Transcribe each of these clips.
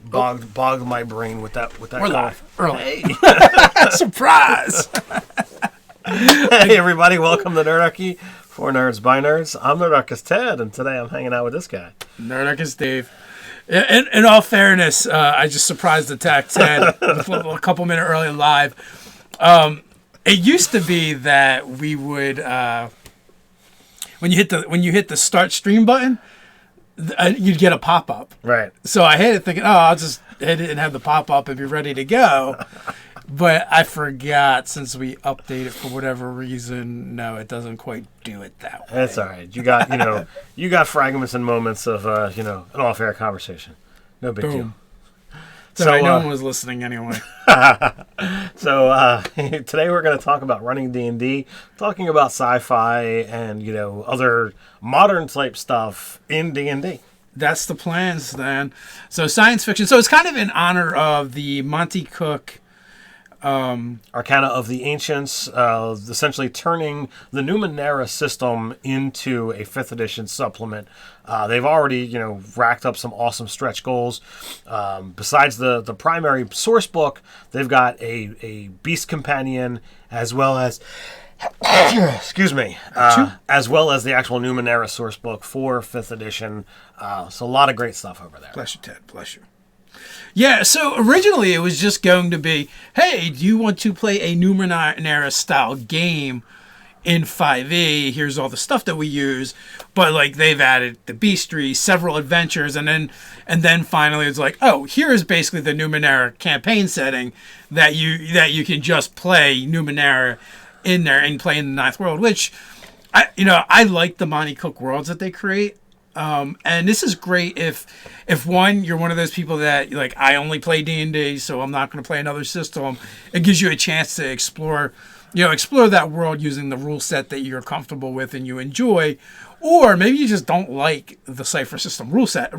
bogged my brain with that. We're cough. live. Early. Hey. Surprise! Hey everybody, welcome to Nerdarchy for Nerds by Nerds. I'm Nerdarchy's Ted, and today I'm hanging out with this guy. Nerdarchy's Dave. In all fairness, I just surprised attacked Ted a couple minutes early live. It used to be that we would when you hit the start stream button, you'd get a pop up. Right. So I hit it thinking, I'll just hit it and have the pop up and be ready to go. But I forgot, since we updated for whatever reason. No, it doesn't quite do it that way. That's all right. You got fragments and moments of an off-air conversation. No big deal. So no one was listening anyway. So today we're going to talk about running D&D, talking about sci-fi and other modern type stuff in D&D. That's the plans then. So science fiction. So it's kind of in honor of the Monte Cook Arcana of the Ancients, essentially turning the Numenera system into a 5th edition supplement. They've already, racked up some awesome stretch goals. Besides the primary source book, they've got a Beast Companion as well as, excuse me, as well as the actual Numenera source book for 5th edition. So a lot of great stuff over there. Bless you, Ted. Bless you. Yeah, so originally it was just going to be, hey, do you want to play a Numenera style game in 5e? Here's all the stuff that we use. But they've added the bestiary, several adventures, and then finally it's like, oh, here's basically the Numenera campaign setting that you can just play Numenera in there and play in the Ninth World, which I like the Monte Cook worlds that they create. And this is great if one, you're one of those people that I only play D&D, so I'm not going to play another system. It gives you a chance to explore that world using the rule set that you're comfortable with and you enjoy, or maybe you just don't like the Cypher system rule set,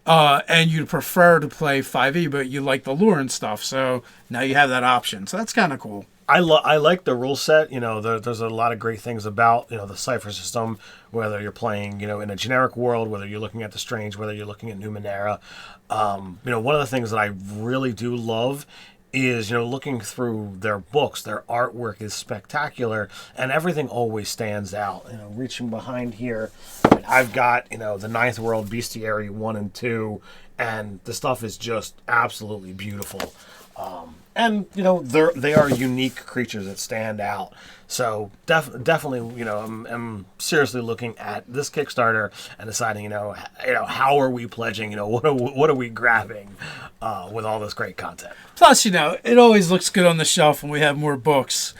and you prefer to play 5e, but you like the lore and stuff. So now you have that option. So that's kind of cool. I like the rule set. There's a lot of great things about, the Cypher system, whether you're playing, in a generic world, whether you're looking at the Strange, whether you're looking at Numenera. One of the things that I really do love is, looking through their books. Their artwork is spectacular, and everything always stands out. Reaching behind here, I've got, the Ninth World Bestiary 1 and 2, and the stuff is just absolutely beautiful. And they are unique creatures that stand out. So definitely, I'm seriously looking at this Kickstarter and deciding, how are we pledging? What are we grabbing with all this great content? Plus, it always looks good on the shelf when we have more books.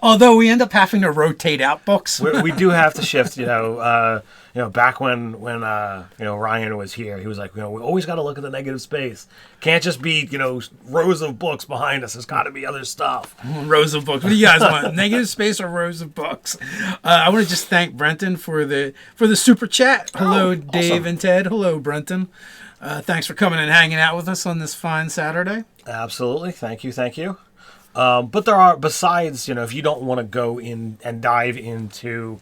Although we end up having to rotate out books. we do have to shift. Back when Ryan was here, he was like, we always got to look at the negative space. Can't just be, rows of books behind us. There's got to be other stuff. Rows of books. What do you guys want? Negative space or rows of books? I want to just thank Brenton for the super chat. Hello, Dave awesome. And Ted. Hello, Brenton. Thanks for coming and hanging out with us on this fine Saturday. Absolutely. Thank you. But there are, besides, if you don't want to go in and dive into,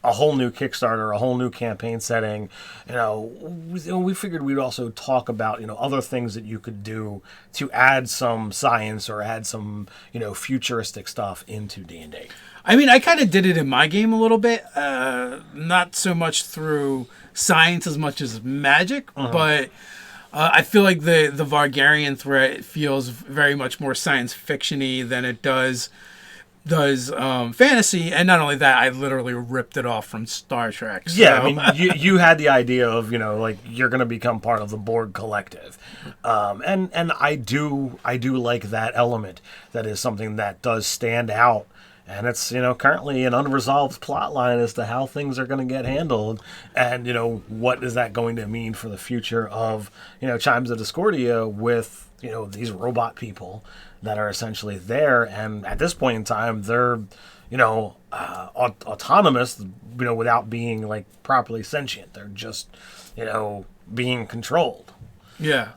a whole new Kickstarter, a whole new campaign setting, we figured we'd also talk about, other things that you could do to add some science or add some, futuristic stuff into D&D. I mean, I kind of did it in my game a little bit, not so much through science as much as magic, but I feel like the Vargarian threat feels very much more science fiction-y than it does fantasy. And not only that, I literally ripped it off from Star Trek. So. Yeah, I mean, you had the idea of, you're going to become part of the Borg collective. And I do like that element. That is something that does stand out. And it's, currently an unresolved plot line as to how things are going to get handled. And, what is that going to mean for the future of, Chimes of Discordia with, these robot people that are essentially there. And at this point in time, they're, autonomous, without being, properly sentient. They're just, being controlled. Yeah.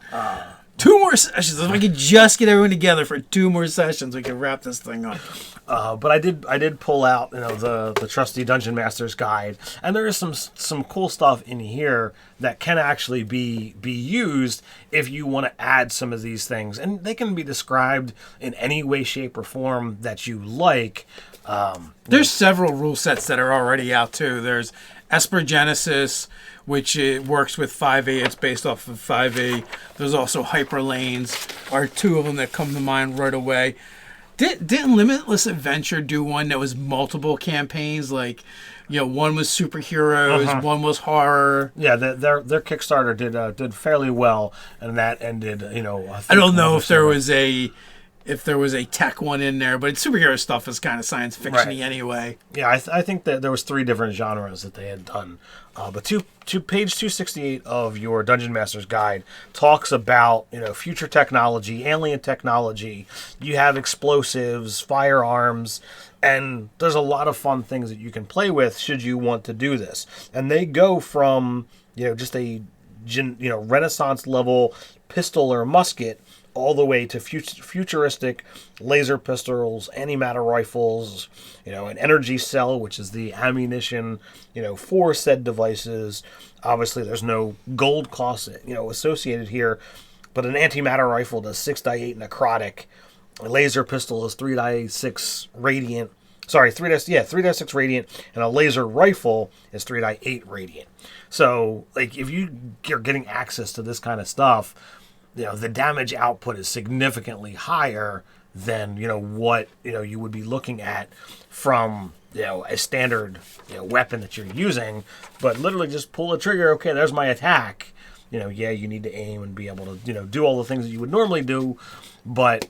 2 more sessions. If I could just get everyone together for 2 more sessions, we could wrap this thing up. But I did pull out the trusty Dungeon Master's Guide, and there is some cool stuff in here that can actually be used if you want to add some of these things, and they can be described in any way, shape, or form that you like. There's several rule sets that are already out too. There's Esper Genesis, which it works with 5e. It's based off of 5e. There's also Hyper Lanes, are 2 of them that come to mind right away. Didn't Limitless Adventure do one that was multiple campaigns? Like, one was superheroes, one was horror. Yeah, their Kickstarter did fairly well, and that ended. I don't know if there was a tech one in there, but superhero stuff is kind of science fiction-y anyway. Yeah, I think that there was 3 different genres that they had done. But page 268 of your Dungeon Master's Guide talks about future technology, alien technology. You have explosives, firearms, and there's a lot of fun things that you can play with should you want to do this. And they go from just a Renaissance level pistol or musket all the way to futuristic laser pistols, antimatter rifles, an energy cell, which is the ammunition, for said devices. Obviously, there's no gold cost, associated here, but an antimatter rifle does 6x8 necrotic. A laser pistol is 3x6 radiant. Sorry, 3x6 radiant, and a laser rifle is 3x8 radiant. So, like, if you're getting access to this kind of stuff, the damage output is significantly higher than what you would be looking at from a standard weapon that you're using. But literally just pull a trigger. Okay, there's my attack. You need to aim and be able to do all the things that you would normally do. But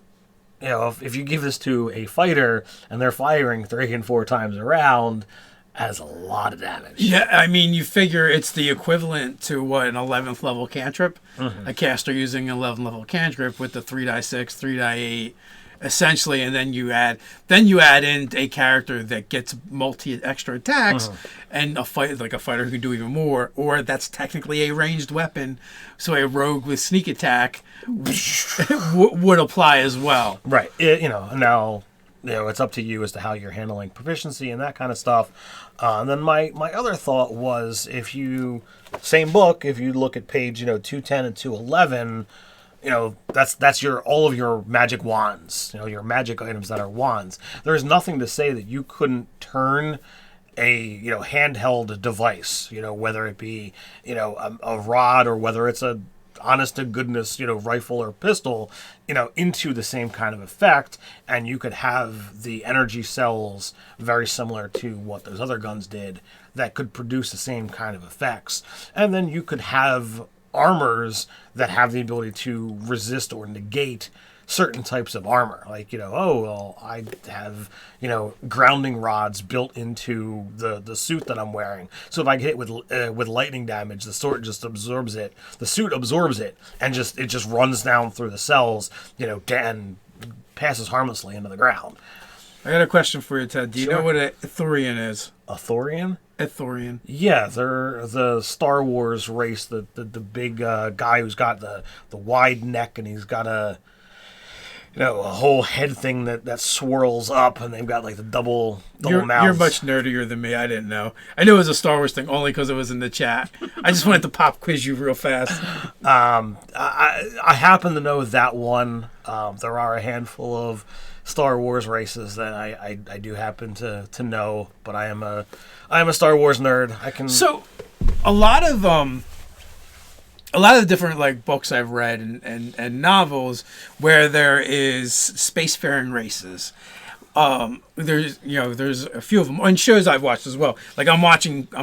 if you give this to a fighter and they're firing 3 and 4 times around, has a lot of damage. Yeah, I mean, you figure it's the equivalent to what, an 11th level cantrip? Mm-hmm. A caster using an 11th level cantrip with the 3x6, 3x8, essentially, and then you add in a character that gets multi extra attacks, and a fighter who can do even more, or that's technically a ranged weapon, so a rogue with sneak attack would apply as well. Right. Now, it's up to you as to how you're handling proficiency and that kind of stuff. And then my other thought was, same book, if you look at page 210 and 211, that's all of your magic wands, your magic items that are wands. There's nothing to say that you couldn't turn a handheld device, whether it be a rod or whether it's a honest to goodness, rifle or pistol, into the same kind of effect, and you could have the energy cells very similar to what those other guns did that could produce the same kind of effects. And then you could have armors that have the ability to resist or negate certain types of armor. Like, I have, grounding rods built into the suit that I'm wearing. So if I get hit with lightning damage, the sword just absorbs it. The suit absorbs it, and it just runs down through the cells, and passes harmlessly into the ground. I got a question for you, Ted. Do you know what a Ithorian is? A Thorian? Ithorian. Yeah, they're the Star Wars race, the big guy who's got the wide neck, and he's got a whole head thing that swirls up, and they've got like the double mouths. You're much nerdier than me. I didn't know. I knew it was a Star Wars thing only because it was in the chat. I just wanted to pop quiz you real fast. I happen to know that one. There are a handful of Star Wars races that I do happen to know, but I am a Star Wars nerd. So a lot of the different books I've read and novels where there is spacefaring races. There's a few of them on shows I've watched as well. Like I'm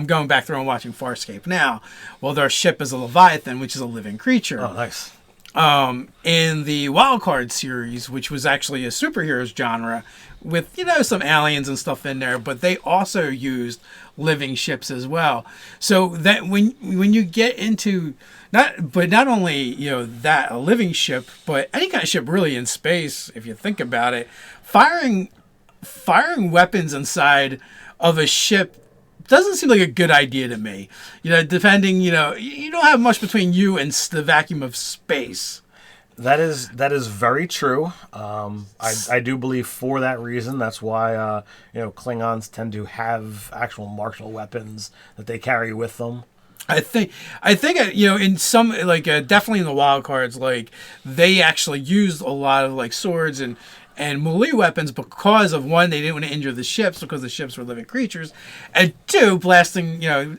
going back through and watching Farscape now. Well, their ship is a Leviathan, which is a living creature. Oh, nice. In the Wildcard series, which was actually a superheroes genre with, some aliens and stuff in there, but they also used living ships as well. So that when you get into not only, that a living ship, but any kind of ship really in space, if you think about it, firing weapons inside of a ship doesn't seem like a good idea to me. Depending, you don't have much between you and the vacuum of space. That is very true. I do believe for that reason. That's why Klingons tend to have actual martial weapons that they carry with them. I think in some definitely in the wild cards, like they actually used a lot of like swords and melee weapons because of, one, they didn't want to injure the ships because the ships were living creatures, and two,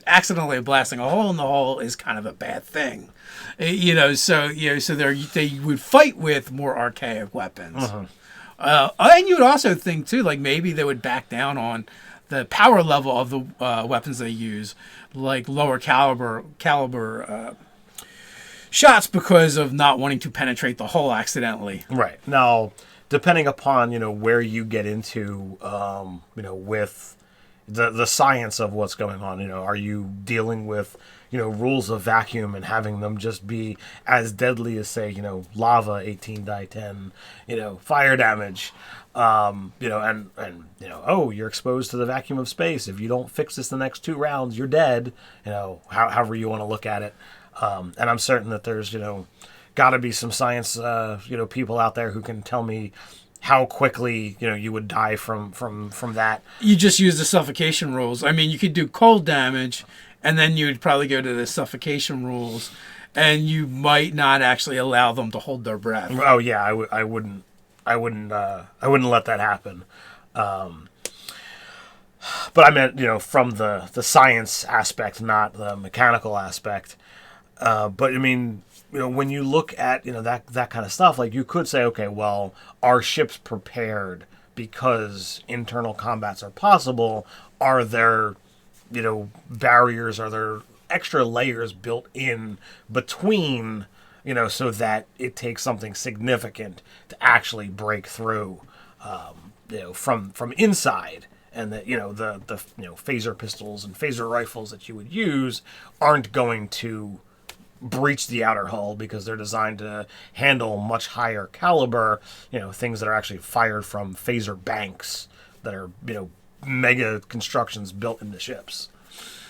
accidentally blasting a hole in the hull is kind of a bad thing. So they would fight with more archaic weapons. And you would also think too, like maybe they would back down on the power level of the weapons they use, like lower caliber shots, because of not wanting to penetrate the hull accidentally. Right. Now, depending upon where you get into with the science of what's going on, are you dealing with rules of vacuum and having them just be as deadly as, say, lava, 18 die 10, fire damage, oh, you're exposed to the vacuum of space. If you don't fix this the next 2 rounds, you're dead, however you want to look at it. And I'm certain that there's, got to be some science, people out there who can tell me how quickly, you would die from that. You just use the suffocation rules. I mean, you could do cold damage, and then you would probably go to the suffocation rules, and you might not actually allow them to hold their breath. Oh yeah, I wouldn't let that happen. But I meant, from the science aspect, not the mechanical aspect. But I mean, when you look at, that kind of stuff, like you could say, okay, well, are ships prepared because internal combats are possible? Are there, barriers? Are there extra layers built in between, so that it takes something significant to actually break through, from inside? And that, the phaser pistols and phaser rifles that you would use aren't going to breach the outer hull because they're designed to handle much higher caliber, things that are actually fired from phaser banks that are, mega constructions built into ships.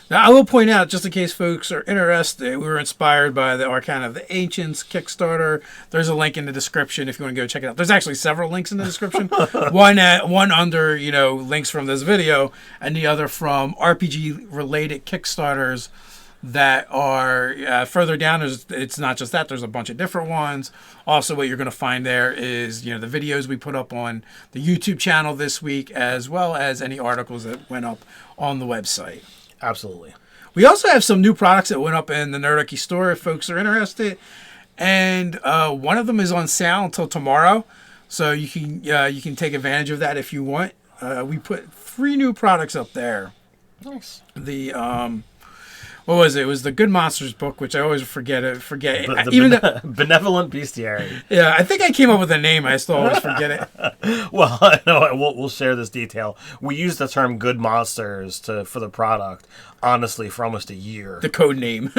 Now, I will point out, just in case folks are interested, we were inspired by the Arcana of the Ancients Kickstarter. There's a link in the description if you want to go check it out. There's actually several links in the description. one under, links from this video, and the other from RPG-related Kickstarters that are further down. It's not just that. There's a bunch of different ones. Also, what you're going to find there is, the videos we put up on the YouTube channel this week, as well as any articles that went up on the website. Absolutely. We also have some new products that went up in the Nerdarchy store if folks are interested. And one of them is on sale until tomorrow. So you can take advantage of that if you want. We put 3 new products up there. Nice. The what was it? It was the Good Monsters book, which I always forget. Benevolent Bestiary. Yeah, I think I came up with a name. I still always forget it. Well, no, we'll share this detail. We used the term Good Monsters for the product, honestly, for almost a year. The code name.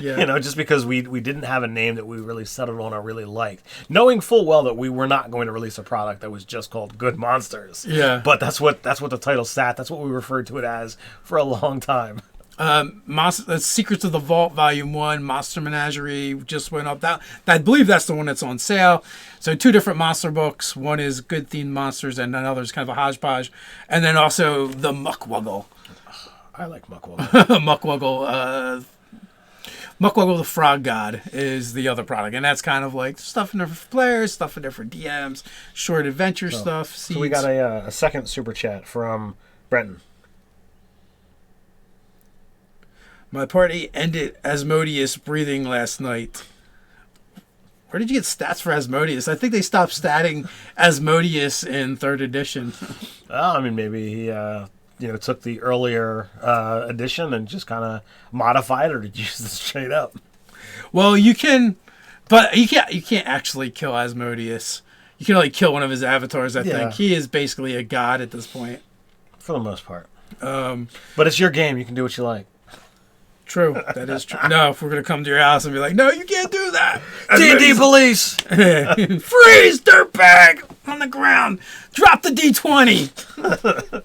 Yeah. Just because we didn't have a name that we really settled on or really liked, knowing full well that we were not going to release a product that was just called Good Monsters. Yeah. But that's what the title sat. That's what we referred to it as for a long time. Secrets of the Vault Volume 1, Monster Menagerie just went up. I believe that's the one that's on sale. So 2 different monster books. One is good themed monsters, and another is kind of a hodgepodge. And then also the Muckwuggle. I like Muckwuggle. Muckwuggle the Frog God is the other product. And that's kind of like stuff for different players, stuff for different DMs, short adventure stuff. So we got a second super chat from Brenton. My party ended Asmodeus breathing last night. Where did you get stats for Asmodeus? I think they stopped statting Asmodeus in 3rd edition. Well, I mean, maybe he took the earlier edition and just kind of modified it, or use this straight up. Well, you can, but you can't actually kill Asmodeus. You can only kill one of his avatars, I think. He is basically a god at this point. For the most part. But it's your game. You can do what you like. True. That is true. No, if we're going to come to your house and be like, no, you can't do that. D&D police! Freeze, dirtbag! On the ground. Drop the D20.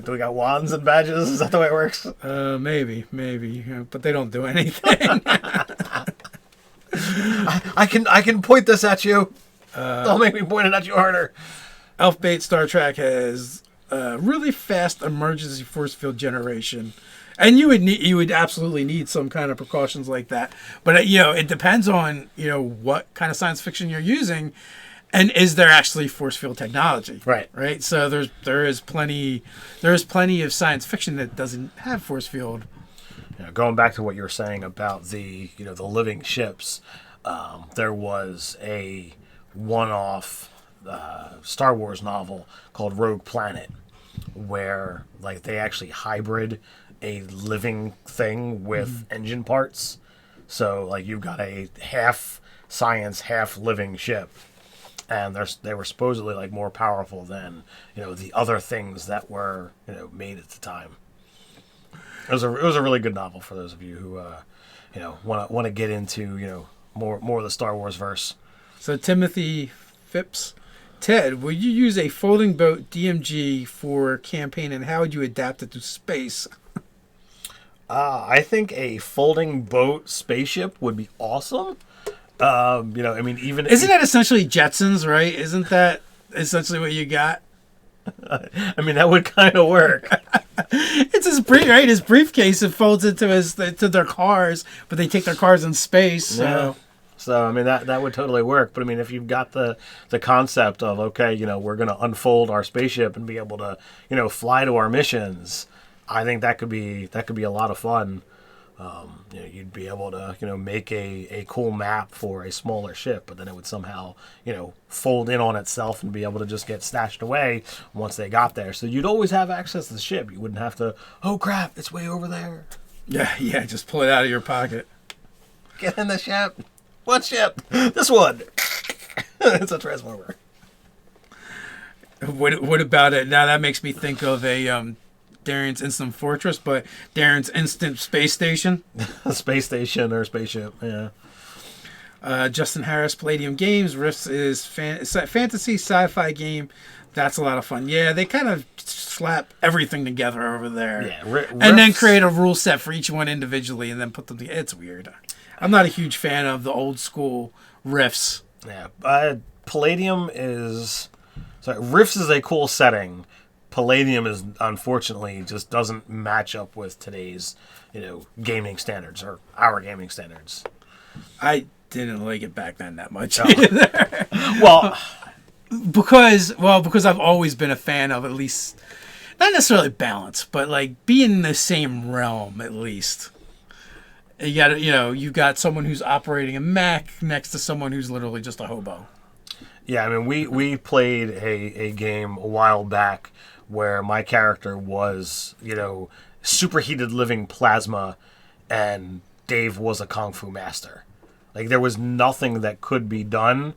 Do we got wands and badges? Is that the way it works? Maybe. But they don't do anything. I can point this at you. Don't make me point it at you harder. Elfbait Star Trek has really fast emergency force field generation, and you would absolutely need some kind of precautions like that. But it depends on what kind of science fiction you're using, and is there actually force field technology? Right. So there is plenty of science fiction that doesn't have force field. Going back to what you were saying about the the living ships, there was a one-off Star Wars novel called Rogue Planet, where like they actually hybrid a living thing with engine parts. So like you've got a half science, half living ship, and they were supposedly like more powerful than the other things that were made at the time. It was a really good novel for those of you who want to get into more of the Star Wars verse. So Timothy Phipps, Ted, would you use a folding boat DMG for campaign, and how would you adapt it to space? I think a folding boat spaceship would be awesome. I mean, even isn't that essentially Jetsons, right? Isn't that essentially what you got? I mean, that would kind of work. It's his briefcase. It folds into their cars, but they take their cars in space. So. Yeah. So I mean that would totally work. But I mean, if you've got the concept of we're going to unfold our spaceship and be able to fly to our missions, I think that could be a lot of fun. You'd be able to make a cool map for a smaller ship, but then it would somehow fold in on itself and be able to just get stashed away once they got there. So you'd always have access to the ship. You wouldn't have to, oh crap, it's way over there. Yeah, just pull it out of your pocket. Get in the ship. What ship? This one. It's a transformer. What about it? Now that makes me think of a Darren's Instant Fortress, but Darren's Instant Space Station. Space Station or spaceship, yeah. Justin Harris, Palladium Games. Rifts is fantasy sci-fi game. That's a lot of fun. Yeah, they kind of slap everything together over there. Yeah, and then create a rule set for each one individually and then put them together. It's weird. I'm not a huge fan of the old school Rifts. Yeah, Palladium is... Sorry, Rifts is a cool setting. Palladium is, unfortunately, just doesn't match up with today's, gaming standards or our gaming standards. I didn't like it back then that much. Well, because I've always been a fan of at least, not necessarily balance, but like be in the same realm at least. You got you've got someone who's operating a mech next to someone who's literally just a hobo. Yeah, I mean, we played a game a while back where my character was, superheated living plasma, and Dave was a kung fu master. Like, there was nothing that could be done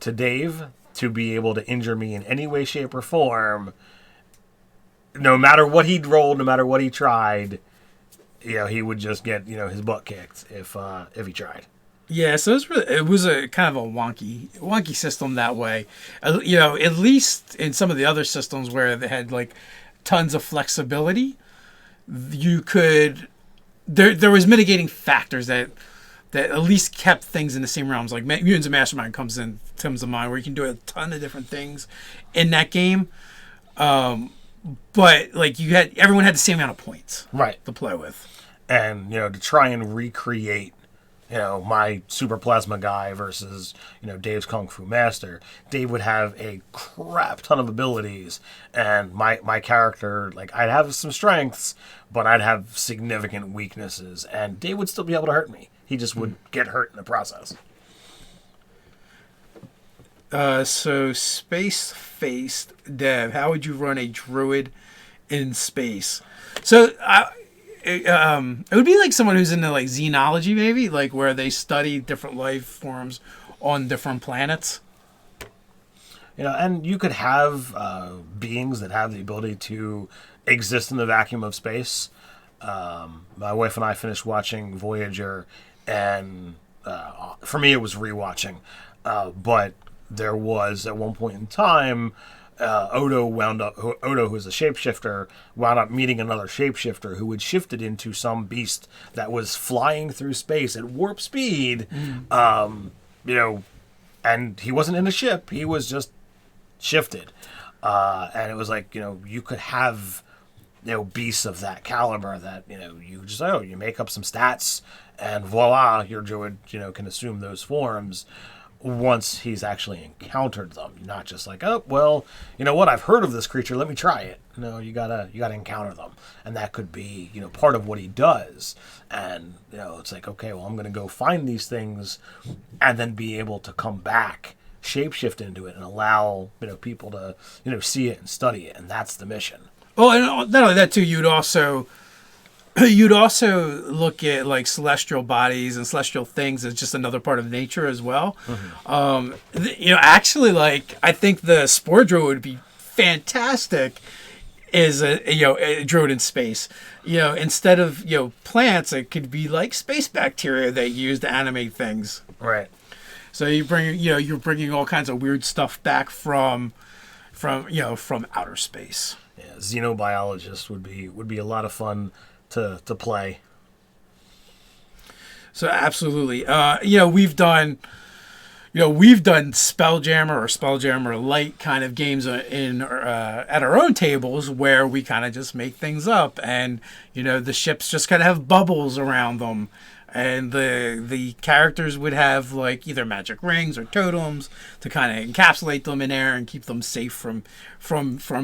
to Dave to be able to injure me in any way, shape, or form. No matter what he'd rolled, no matter what he tried, he would just get, his butt kicked if he tried. Yeah, so it was a kind of a wonky system that way. At least in some of the other systems where they had like tons of flexibility, you could there was mitigating factors that at least kept things in the same realms. Like Mutants and Mastermind comes to mind, where you can do a ton of different things in that game. But like everyone had the same amount of points, right, to play with, and to try and recreate. My super plasma guy versus, Dave's Kung Fu Master. Dave would have a crap ton of abilities, and my character, like, I'd have some strengths, but I'd have significant weaknesses, and Dave would still be able to hurt me. He just would get hurt in the process. So space-faced Dev, how would you run a druid in space? So, it would be like someone who's into like xenology, maybe, like where they study different life forms on different planets. And you could have beings that have the ability to exist in the vacuum of space. My wife and I finished watching Voyager, and for me it was rewatching. But there was at one point in time. Odo, who is a shapeshifter, wound up meeting another shapeshifter who had shifted into some beast that was flying through space at warp speed. and he wasn't in a ship. He was just shifted. And it was like, you could have, beasts of that caliber that, you just, you make up some stats and voila, your druid, can assume those forms once he's actually encountered them. Not just like, oh, well, you know what, I've heard of this creature, let me try it. No, you gotta encounter them. And that could be, part of what he does. And, it's like, okay, well, I'm going to go find these things and then be able to come back, shapeshift into it and allow, people to, see it and study it. And that's the mission. Well, and not only that too, you'd also look at like celestial bodies and celestial things as just another part of nature as well. Mm-hmm. Actually, like I think the spore druid would be fantastic as a druid in space. Instead of plants, it could be like space bacteria they use to animate things. Right. So you're bringing all kinds of weird stuff back from outer space. Yeah, xenobiologist would be a lot of fun to play. So absolutely, we've done Spelljammer or Spelljammer Light kind of games in at our own tables where we kind of just make things up, and the ships just kind of have bubbles around them, and the characters would have like either magic rings or totems to kind of encapsulate them in air and keep them safe from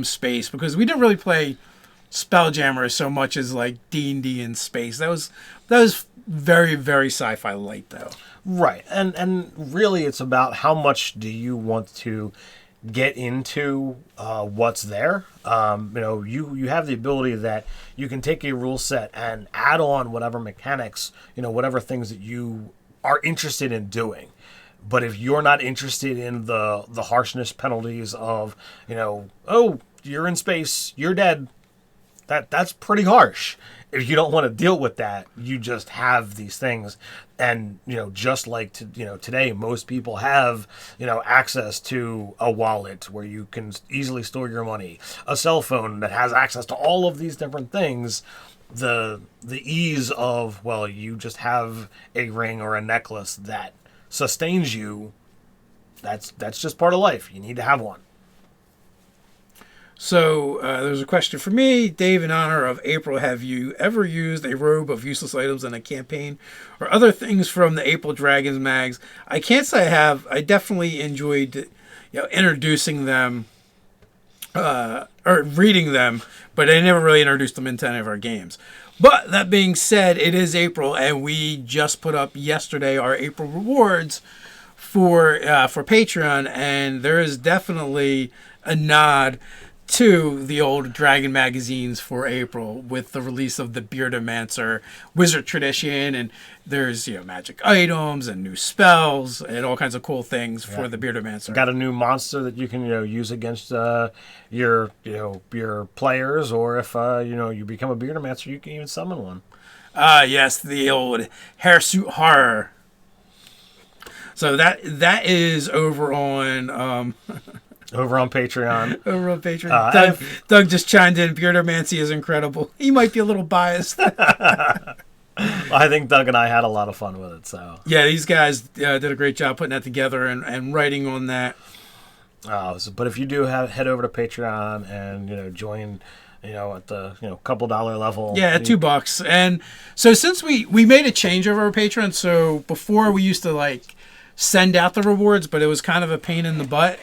space, because we didn't really play Spelljammer so much as like D&D in space. That was very, very sci-fi light though. Right. And really it's about how much do you want to get into what's there. You have the ability that you can take a rule set and add on whatever mechanics, whatever things that you are interested in doing. But if you're not interested in the harshness penalties of, oh, you're in space, you're dead, that's pretty harsh. If you don't want to deal with that, you just have these things. And, just like, today, most people have, access to a wallet where you can easily store your money, a cell phone that has access to all of these different things. The ease of, well, you just have a ring or a necklace that sustains you. That's just part of life. You need to have one. So there's a question for me. Dave, in honor of April, have you ever used a robe of useless items in a campaign or other things from the April Dragons mags? I can't say I have. I definitely enjoyed introducing them or reading them, but I never really introduced them into any of our games. But that being said, it is April, and we just put up yesterday our April rewards for Patreon, and there is definitely a nod to the old Dragon magazines for April with the release of the Beardomancer Wizard Tradition, and there's magic items and new spells and all kinds of cool things for the Beardomancer. Got a new monster that you can use against your players, or if you become a Beardomancer, you can even summon one. Yes, the old Hirsute Horror. So that is over on Over on Patreon. Over on Patreon. Doug just chimed in. Beardomancy is incredible. He might be a little biased. I think Doug and I had a lot of fun with it. So yeah, these guys did a great job putting that together and writing on that. But if you do head over to Patreon and join, at the couple $1 level. Yeah, $2. And so since we made a change over our Patreon, so before we used to send out the rewards, but it was kind of a pain in the butt.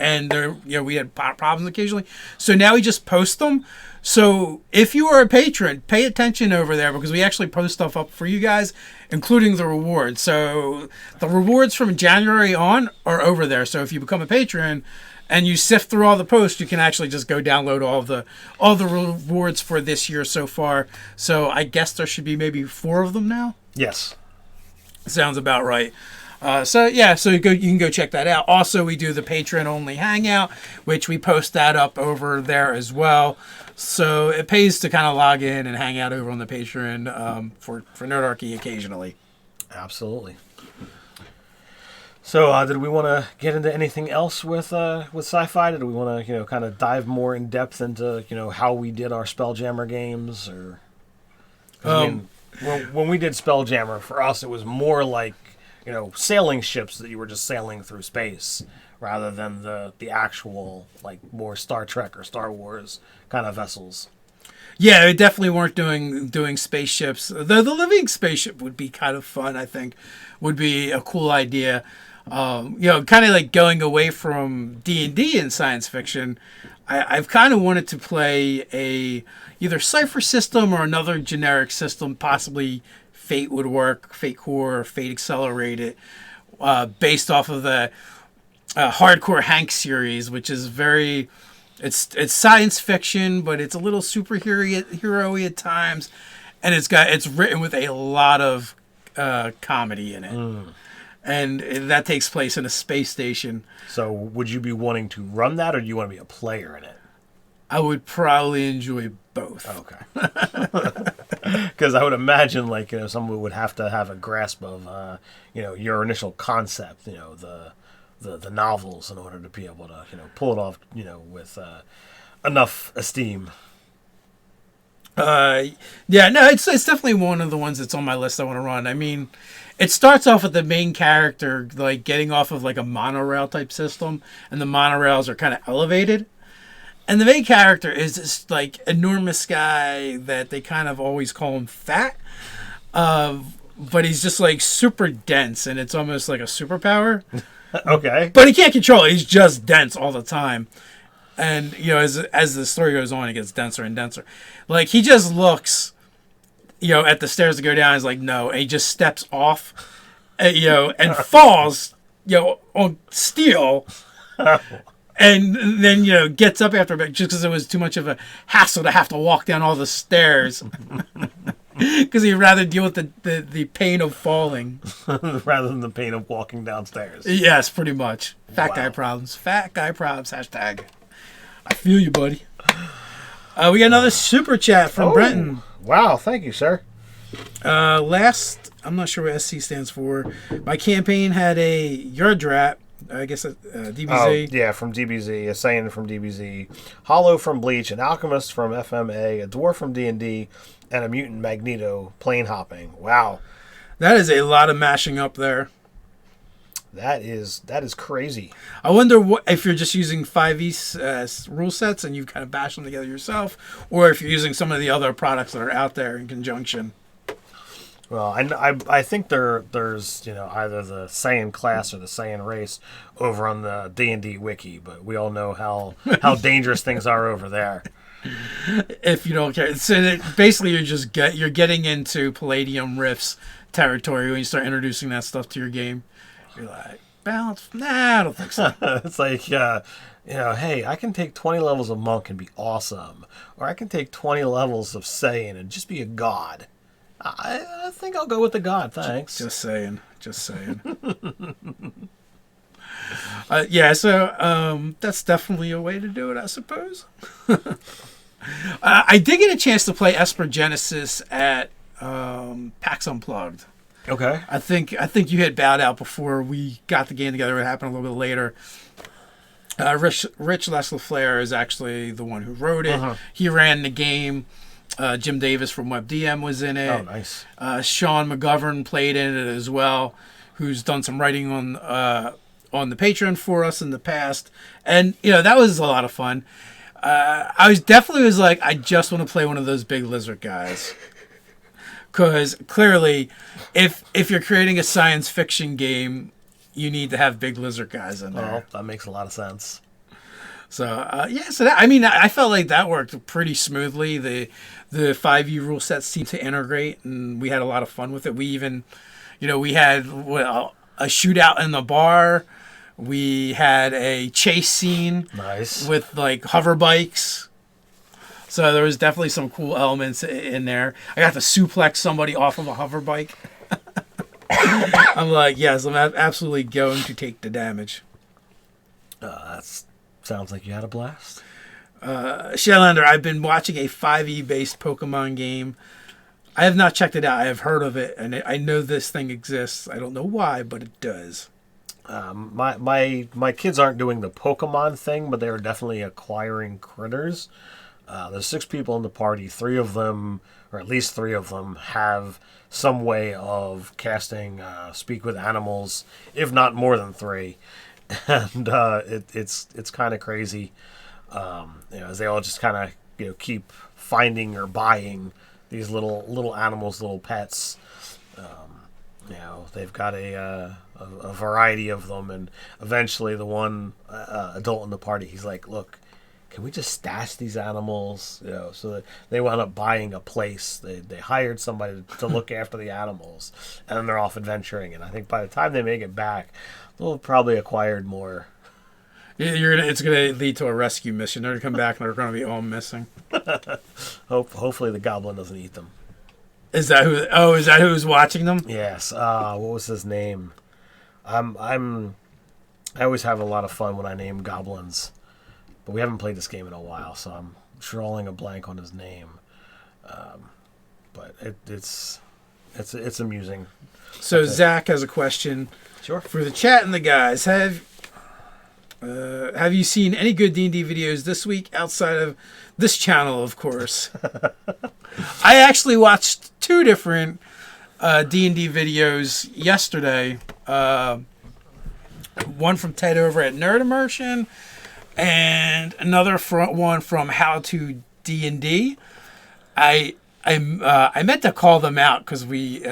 And there, we had problems occasionally. So now we just post them. So if you are a patron, pay attention over there, because we actually post stuff up for you guys, including the rewards. So the rewards from January on are over there. So if you become a patron and you sift through all the posts, you can actually just go download all the rewards for this year so far. So I guess there should be maybe 4 of them now. Yes. Sounds about right. So you can go check that out. Also, we do the patron only hangout, which we post that up over there as well. So it pays to kind of log in and hang out over on the Patreon for Nerdarchy occasionally. Absolutely. So did we want to get into anything else with sci-fi? Did we want to kind of dive more in depth into how we did our Spelljammer games, or? When we did Spelljammer, for us, it was more like, sailing ships that you were just sailing through space, rather than the actual like more Star Trek or Star Wars kind of vessels. Yeah, they definitely weren't doing spaceships. The living spaceship would be kind of fun. I think would be a cool idea. Kind of like going away from D&D in science fiction. I've kind of wanted to play either Cypher system or another generic system. Possibly Fate would work, Fate Core or Fate Accelerated, based off of the Hardcore Hank series, which is very. It's science fiction, but it's a little superhero-y at times, and it's written with a lot of comedy in it, and that takes place in a space station. So, would you be wanting to run that, or do you want to be a player in it? I would probably enjoy both. Okay. Because I would imagine, like, someone would have to have a grasp of, your initial concept, the novels in order to be able to pull it off with enough esteem. It's definitely one of the ones that's on my list I want to run. I mean, it starts off with the main character like getting off of like a monorail type system, and the monorails are kind of elevated, and the main character is this like enormous guy that they kind of always call him fat, but he's just like super dense, and it's almost like a superpower. Okay. But he can't control it. He's just dense all the time. And, as the story goes on, it gets denser and denser. Like, he just looks, at the stairs to go down. He's like, no. And he just steps off, and falls, on steel. And then, gets up after a bit just because it was too much of a hassle to have to walk down all the stairs. Because he'd rather deal with the pain of falling. Rather than the pain of walking downstairs. Yes, pretty much. Fat guy problems. Fat guy problems. Hashtag. I feel you, buddy. We got another super chat from Brenton. Wow, thank you, sir. I'm not sure what SC stands for. My campaign had a yard rat. I guess DBZ. Oh, yeah, from DBZ, a Saiyan from DBZ, Hollow from Bleach, an Alchemist from FMA, a Dwarf from D&D, and a Mutant Magneto plane hopping. Wow. That is a lot of mashing up there. That is crazy. I wonder if you're just using 5e rule sets and you kind of bash them together yourself, or if you're using some of the other products that are out there in conjunction. Well, I think there's either the Saiyan class or the Saiyan race over on the D&D wiki, but we all know how dangerous things are over there. If you don't care, so basically you're getting into Palladium Rifts territory when you start introducing that stuff to your game. You're like, balance? Nah, I don't think so. It's like, hey, I can take 20 levels of Monk and be awesome, or I can take 20 levels of Saiyan and just be a god. I think I'll go with the god, thanks. Just saying. That's definitely a way to do it, I suppose. I did get a chance to play Esper Genesis at PAX Unplugged. Okay. I think you had bowed out before we got the game together. It happened a little bit later. Rich Les LaFleur is actually the one who wrote it. Uh-huh. He ran the game. Jim Davis from WebDM was in it. Oh, nice. Sean McGovern played in it as well, who's done some writing on the Patreon for us in the past. And, that was a lot of fun. I was like, I just want to play one of those big lizard guys. Because clearly, if you're creating a science fiction game, you need to have big lizard guys in there. Well, that makes a lot of sense. So I felt like that worked pretty smoothly. The 5e rule sets seemed to integrate, and we had a lot of fun with it. We even, we had a shootout in the bar. We had a chase scene. Nice. With like hover bikes. So there was definitely some cool elements in there. I got to suplex somebody off of a hover bike. I'm like, yes, I'm absolutely going to take the damage. That's sounds like you had a blast. Shaylander, I've been watching a 5e based Pokemon game. I have not checked it out. I have heard of it, and I know this thing exists. I don't know why, but it does. My kids aren't doing the Pokemon thing, but they are definitely acquiring critters. There's 6 people in the party. 3 of them or at least 3 of them, have some way of casting speak with animals, if not more than 3. And it's kind of crazy, as they all just kind of keep finding or buying these little animals, little pets. They've got a variety of them, and eventually the one adult in the party, he's like, "Look, can we just stash these animals?" So that they wound up buying a place. They hired somebody to look after the animals, and then they're off adventuring. And I think by the time they make it back, they'll have probably acquired more. It's gonna lead to a rescue mission. They're gonna come back and they're gonna be all missing. Hopefully the goblin doesn't eat them. Is that who? Oh, is that who's watching them? Yes. What was his name? I always have a lot of fun when I name goblins, but we haven't played this game in a while, so I'm drawing a blank on his name. But it's amusing. So Zach has a question. Sure. For the chat and the guys, have you seen any good D&D videos this week outside of this channel, of course? I actually watched 2 different D&D videos yesterday. One from Ted over at Nerd Immersion, and another one from How to D&D. I meant to call them out because we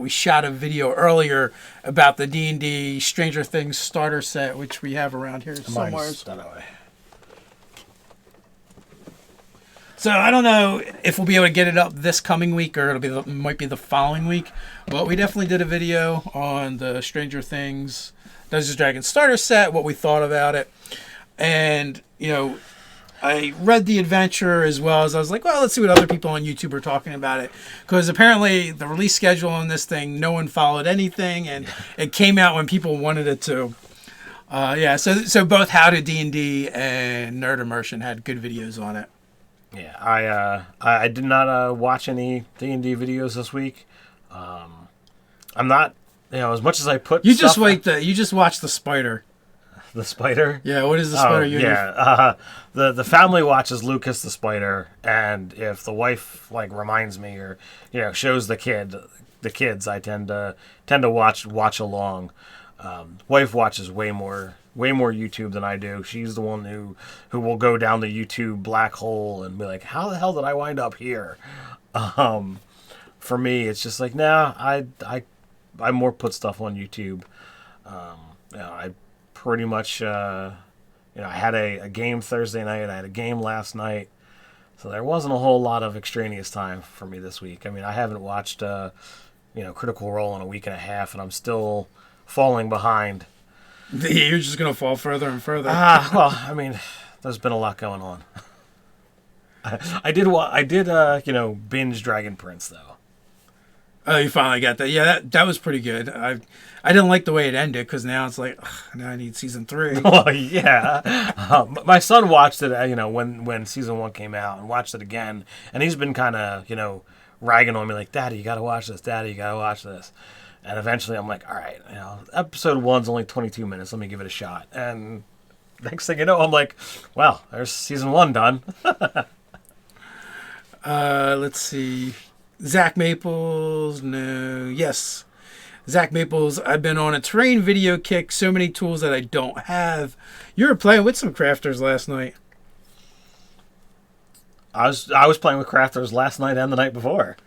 shot a video earlier about the D&D Stranger Things starter set, which we have around here somewhere. So I don't know if we'll be able to get it up this coming week, or might be the following week. But we definitely did a video on the Stranger Things Dungeons & Dragons starter set, what we thought about it, and I read the adventure as well as I was like, well, let's see what other people on YouTube are talking about it. Because apparently the release schedule on this thing, no one followed anything, and it came out when people wanted it to. So both How to D&D and Nerd Immersion had good videos on it. Yeah, I did not watch any D&D videos this week. I'm not, as much as I put you just watched the spider. The spider? Yeah, what is the spider? The family watches Lucas the spider, and if the wife reminds me or shows the kids, I tend to watch along. Wife watches way more YouTube than I do. She's the one who will go down the YouTube black hole and be like, how the hell did I wind up here? For me, it's just like, nah, I more put stuff on YouTube. I pretty much, I had a game Thursday night. I had a game last night. So there wasn't a whole lot of extraneous time for me this week. I mean, I haven't watched, Critical Role in a week and a half, and I'm still falling behind. You're just going to fall further and further. Well, I mean, there's been a lot going on. I did binge Dragon Prince, though. Oh, you finally got that. Yeah, that was pretty good. I didn't like the way it ended because now it's like, now I need season 3. Oh, yeah. My son watched it, when season 1 came out, and watched it again. And he's been kind of, ragging on me like, Daddy, you got to watch this. Daddy, you got to watch this. And eventually I'm like, all right, episode 1's only 22 minutes. Let me give it a shot. And next thing you know, I'm like, well, there's season 1 done. Let's see. Zach Maples, no. Yes. Zach Maples, I've been on a terrain video kick. So many tools that I don't have. You were playing with some crafters last night. I was playing with crafters last night and the night before.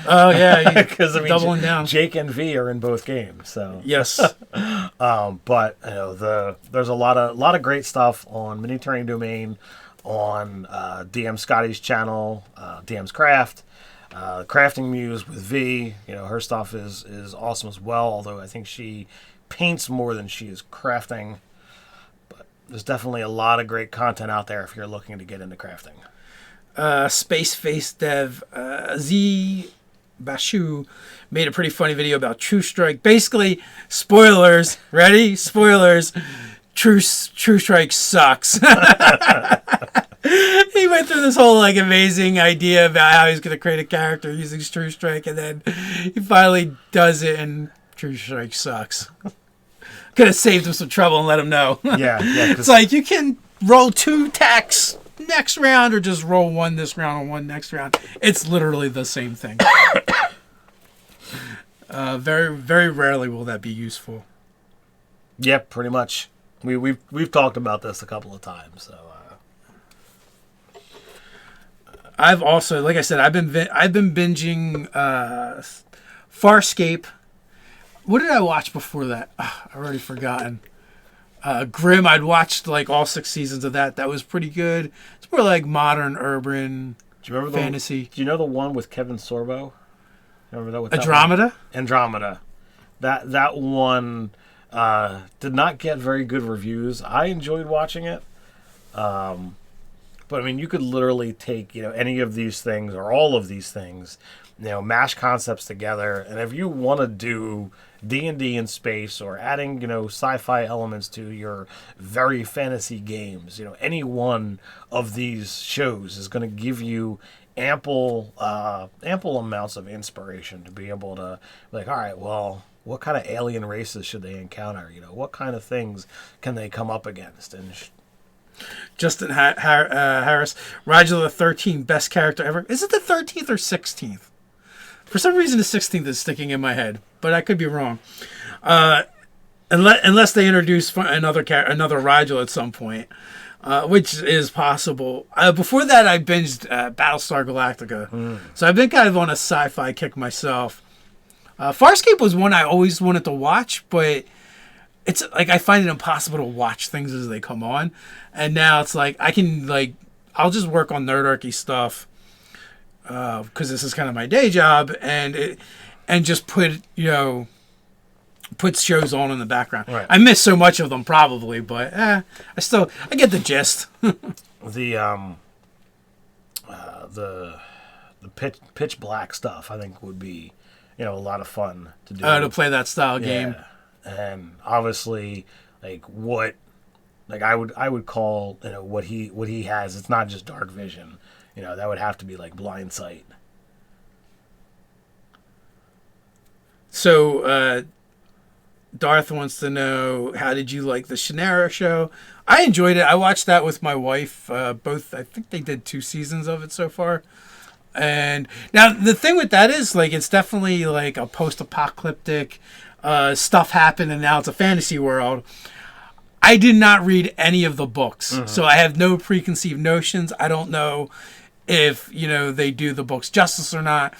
Oh yeah, because doubling down. Jake and V are in both games, so yes. But there's a lot of great stuff on Mini Terrain Domain, on DM Scotty's channel, DM's Craft, Crafting Muse with V. Her stuff is awesome as well. Although I think she paints more than she is crafting. But there's definitely a lot of great content out there if you're looking to get into crafting. Space Face Dev Z Bashu made a pretty funny video about True Strike. Basically, spoilers. Ready? Spoilers. True Strike sucks. He went through this whole amazing idea about how he's going to create a character using True Strike, and then he finally does it, and True Strike sucks. Could have saved him some trouble and let him know. Yeah. It's like, you can roll 2 attacks next round, or just roll one this round and one next round. It's literally the same thing. Very, very rarely will that be useful. Yep, pretty much. We've talked about this a couple of times. So I've also, like I said, I've been binging Farscape. What did I watch before that? I've already forgotten. Grimm, I'd watched like all 6 seasons of that. That was pretty good. It's more like modern urban fantasy. Do you know the one with Kevin Sorbo? Remember that? With Andromeda? Andromeda. That one did not get very good reviews. I enjoyed watching it. But I mean, you could literally take, any of these things or all of these things, mash concepts together. And if you want to do D&D in space or adding, sci-fi elements to your very fantasy games, any one of these shows is going to give you ample amounts of inspiration to be able to be like, all right, well, what kind of alien races should they encounter? What kind of things can they come up against? And Justin Harris, Roger the 13th, best character ever. Is it the 13th or 16th? For some reason, the 16th is sticking in my head, but I could be wrong. Unless they introduce another Rigel at some point, which is possible. Before that, I binged Battlestar Galactica, so I've been kind of on a sci-fi kick myself. Farscape was one I always wanted to watch, but it's like I find it impossible to watch things as they come on, and now it's like I'll just work on Nerdarchy stuff because this is kind of my day job, and just put shows on in the background. Right. I miss so much of them probably, but I get the gist. The pitch black stuff I think would be a lot of fun to do. To play that style game. And obviously, I would call what he has. It's not just dark vision. That would have to be like blind sight. So, Darth wants to know, how did you like the Shannara Show? I enjoyed it. I watched that with my wife. Both, I think they did 2 seasons of it so far. And now the thing with that is it's definitely like a post-apocalyptic. Stuff happened and now it's a fantasy world. I did not read any of the books, so I have no preconceived notions. I don't know if they do the books justice or not,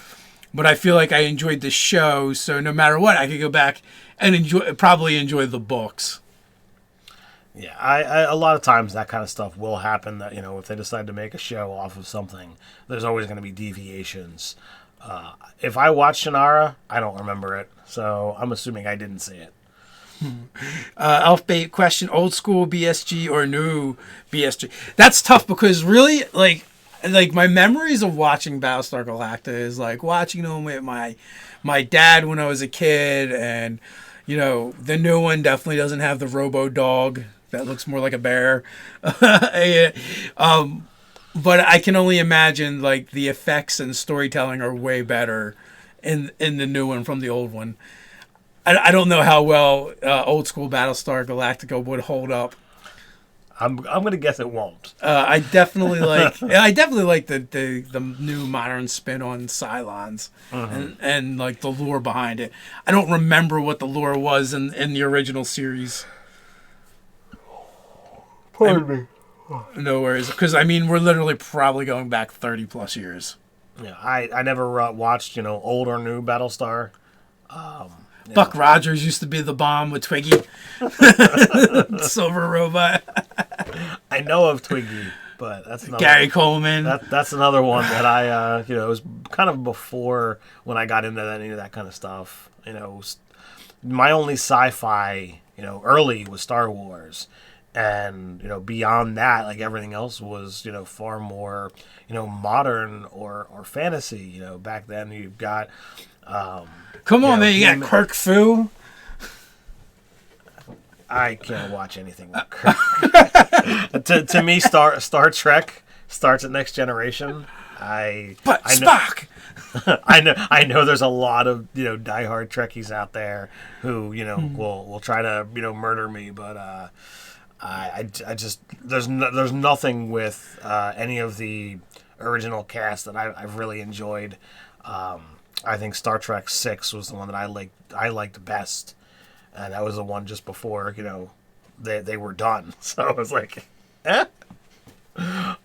but I feel like I enjoyed the show, so no matter what, I could go back and probably enjoy the books. Yeah, I a lot of times that kind of stuff will happen. That if they decide to make a show off of something, there's always going to be deviations. If I watched Shannara, I don't remember it, so I'm assuming I didn't see it. Elfbait question: old school BSG or new BSG? That's tough because really, like my memories of watching Battlestar Galactica is watching them with my dad when I was a kid, and the new one definitely doesn't have the Robo Dog that looks more like a bear. But I can only imagine the effects and storytelling are way better in the new one from the old one. I don't know how well old school Battlestar Galactica would hold up. I'm gonna guess it won't. I definitely like the new modern spin on Cylons and the lore behind it. I don't remember what the lore was in the original series. Pardon me. No worries, because we're literally probably going back 30 plus years. Yeah, I never watched old or new Battlestar. Buck Rogers used to be the bomb with Twiggy, Silver Robot. I know of Twiggy, but that's another Gary Coleman. That's another one that I it was kind of before when I got into any of that kind of stuff. My only sci-fi early was Star Wars. And beyond that, everything else was far more modern or fantasy. Back then you've got come on, man, you got Kirk Fu. I can't watch anything with Kirk. to me, Star Trek starts at Next Generation. Spock. I know there's a lot of diehard Trekkies out there who will try to murder me, but I just there's nothing with any of the original cast that I've really enjoyed. I think Star Trek 6 was the one that I liked best, and that was the one just before they were done. So I was like, eh.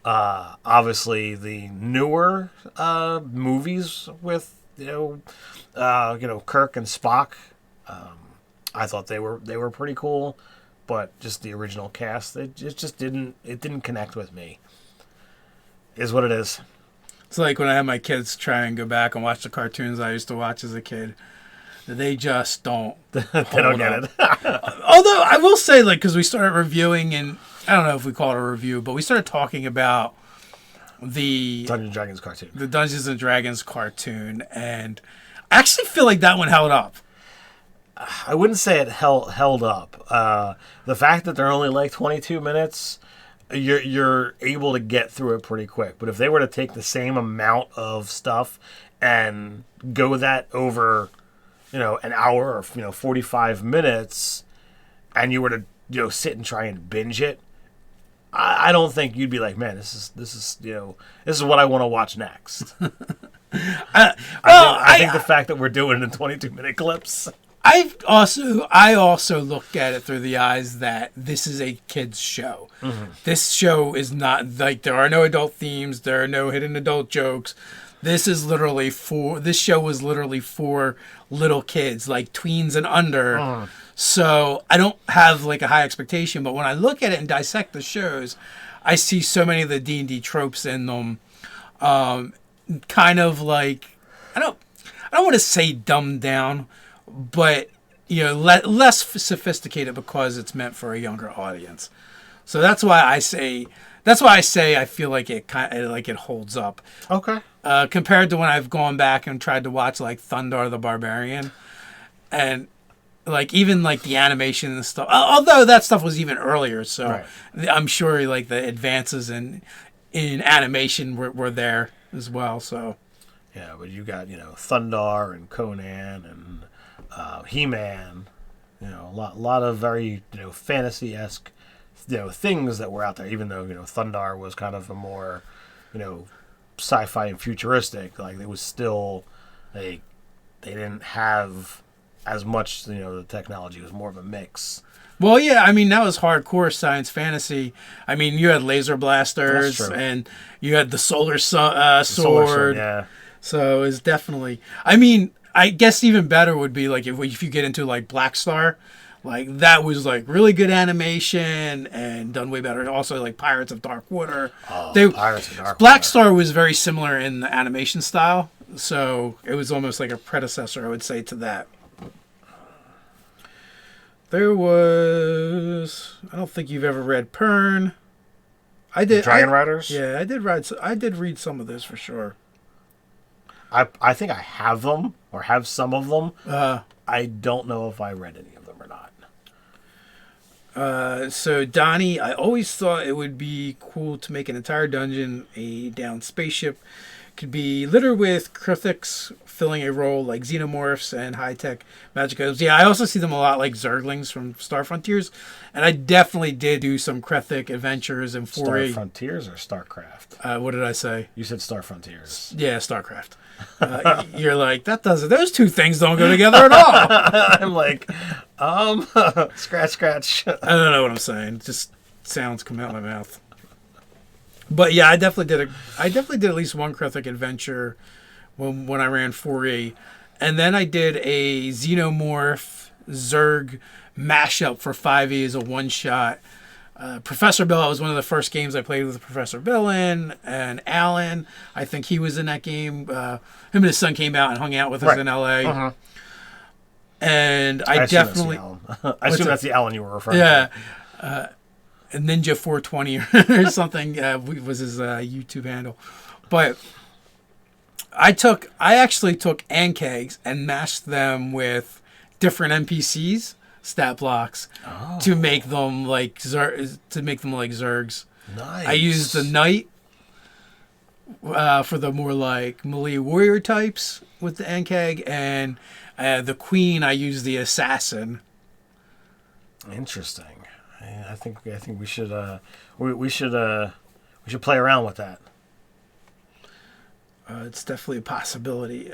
Obviously the newer movies with Kirk and Spock, I thought they were pretty cool, but just the original cast, it just didn't connect with me. Is what it is. It's like when I have my kids try and go back and watch the cartoons I used to watch as a kid. They just don't. They don't get it. Although I will say, because we started reviewing, and I don't know if we call it a review, but we started talking about the Dungeons and Dragons cartoon. The Dungeons and Dragons cartoon, and I actually feel like that one held up. I wouldn't say it held up. The fact that they're only like 22 minutes, you're able to get through it pretty quick. But if they were to take the same amount of stuff and go that over, an hour or 45 minutes, and you were to sit and try and binge it, I don't think you'd be like, man, this is what I want to watch next. I think the fact that we're doing it in 22-minute clips. I also look at it through the eyes that this is a kids show. Mm-hmm. This show is not there are no adult themes, there are no hidden adult jokes. This show was literally for little kids, like tweens and under. So I don't have a high expectation, but when I look at it and dissect the shows, I see so many of the D&D tropes in them. Kind of I don't want to say dumbed down, but less sophisticated because it's meant for a younger audience. So that's why I say I feel like it it holds up. Okay. Compared to when I've gone back and tried to watch Thundar the Barbarian, and even the animation and stuff. Although that stuff was even earlier, so right. I'm sure the advances in animation were there as well. So yeah, but you got Thundar and Conan and He-Man, a lot of very fantasy-esque things that were out there. Even though Thundar was kind of a more sci-fi and futuristic, it was still they didn't have as much the technology. It was more of a mix. Well, yeah, that was hardcore science fantasy. You had laser blasters and you had the solar sword. Yeah. So it was definitely. I guess even better would be if you get into Black Star, that was really good animation and done way better. Also Pirates of Dark Water. Oh, Pirates of Dark Water. Black Star was very similar in the animation style, so it was almost like a predecessor, I would say, to that. There was. I don't think you've ever read Pern. I did. Dragon Riders. Yeah, I did read some of those for sure. I think I have them or have some of them. I don't know if I read any of them or not. So Donnie, I always thought it would be cool to make an entire dungeon a downed spaceship. Could be littered with Krithix filling a role like xenomorphs and high-tech magicos. Yeah, I also see them a lot like Zerglings from Star Frontiers. And I definitely did do some Krithix adventures in 4E. Star Frontiers or StarCraft? What did I say? You said Star Frontiers. Yeah, StarCraft. You're like, those two things don't go together at all. I'm like, scratch. I don't know what I'm saying. It just sounds come out of my mouth. But yeah, I definitely did at least one Krithix adventure when I ran 4E. And then I did a Xenomorph Zerg mashup for 5E as a one-shot. Professor Bill, was one of the first games I played with Professor Bill in, and Alan, I think he was in that game. Him and his son came out and hung out with us in LA. Uh-huh. And I definitely... I assume that's the Alan you were referring to. Yeah. Ninja 420 or something was his YouTube handle. But I actually took ANKEGs and mashed them with different NPCs, stat blocks, to make them like Zergs. Nice. I used the Knight for the more melee warrior types with the ANKEG, and the Queen I used the Assassin. Interesting. I think we should we should play around with that. It's definitely a possibility.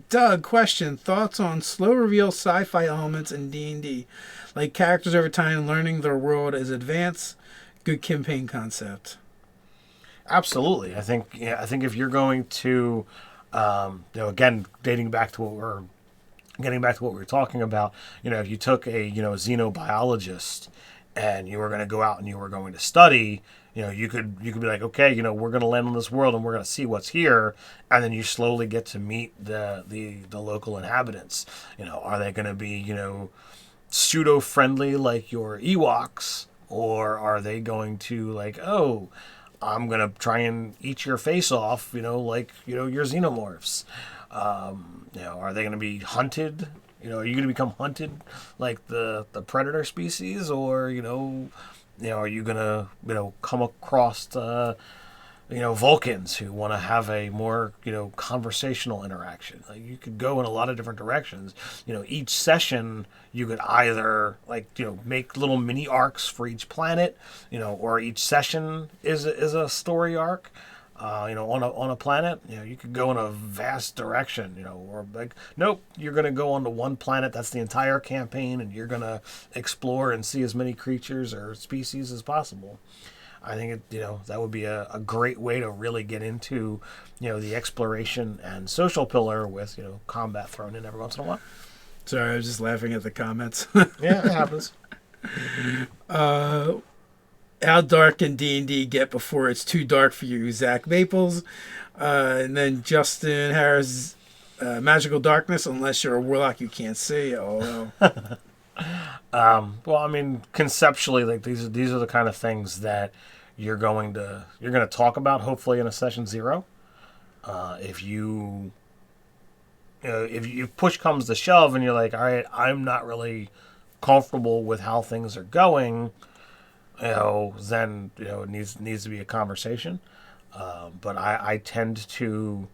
Doug, question: thoughts on slow reveal sci-fi elements in D&D, like characters over time learning their world as advanced. Good campaign concept. Absolutely, I think if you're going to, again, getting back to what we were talking about, if you took a xenobiologist and you were going to go out and you were going to study. You could be like, okay, we're going to land on this world and we're going to see what's here, and then you slowly get to meet the local inhabitants. Are they going to be pseudo friendly like your Ewoks, or are they going to like, oh, I'm going to try and eat your face off, like your xenomorphs? Are they going to be hunted? Are you going to become hunted like the predator species, or are you gonna come across Vulcans who want to have a more conversational interaction? Like, you could go in a lot of different directions. Each session you could either make little mini arcs for each planet, or each session is a story arc. On a planet, you could go in a vast direction, or like, nope, you're going to go onto one planet. That's the entire campaign, and you're going to explore and see as many creatures or species as possible. I think that would be a great way to really get into, the exploration and social pillar with, combat thrown in every once in a while. Sorry, I was just laughing at the comments. Yeah, it happens. How dark can D&D get before it's too dark for you, Zach Maples? And then Justin Harris, magical darkness, unless you're a warlock you can't see. Oh, well. Well, I mean, conceptually, like these are the kind of things that you're going to talk about, hopefully, in a session 0. If push comes to shove and you're like, all right, I'm not really comfortable with how things are going, then it needs to be a conversation. But I tend to